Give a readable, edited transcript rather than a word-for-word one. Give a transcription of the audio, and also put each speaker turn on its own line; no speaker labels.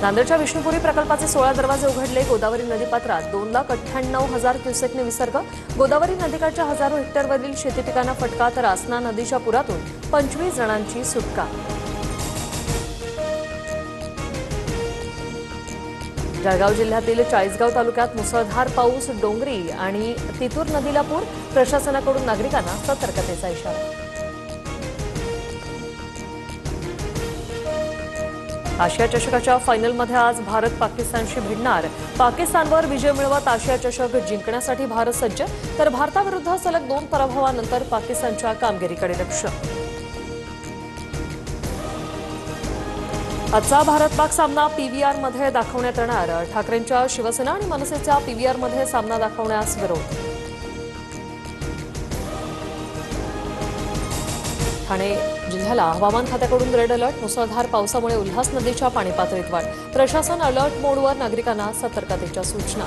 नांदेडच्या विष्णुपुरी प्रकल्पाचे 16 दरवाजे उघडले। गोदावरी नदीपात्रात 2,98,000 क्युसेकने विसर्ग। गोदावरी नदीकाठच्या हजारो हेक्टरवरील शेती पिकांना फटका, तर आसना नदीच्या पुरातून 25 जणांची सुटका। जळगाव जिल्ह्यातील चाळीसगाव तालुक्यात मुसळधार पाऊस, डोंगरी आणि तितूर नदीला पूर। प्रशासनाकडून नागरिकांना सतर्कतेचा इशारा। आशिया चषकाच्या फायनलमध्ये आज भारत पाकिस्तानशी भिडणार। पाकिस्तानवर विजय मिळवत आशिया चषक जिंकण्यासाठी भारत सज्ज, तर भारताविरुद्ध सलग 2 पराभवानंतर पाकिस्तानच्या कामगिरीकडे लक्ष। आजचा भारत-पाक सामना पीव्हीआरमध्ये दाखवण्यात येणार। ठाकरेंच्या शिवसेना आणि मनसेचा पीव्हीआरमध्ये सामना दाखवण्यास विरोध। ठाणे जिल्ह्याला हवामान खात्याकडून रेड अलर्ट। मुसळधार पावसामुळे उल्हास नदीच्या पाणी पातळीत वाढ। प्रशासन अलर्ट मोडवर, नागरिकांना सतर्कतेच्या सूचना।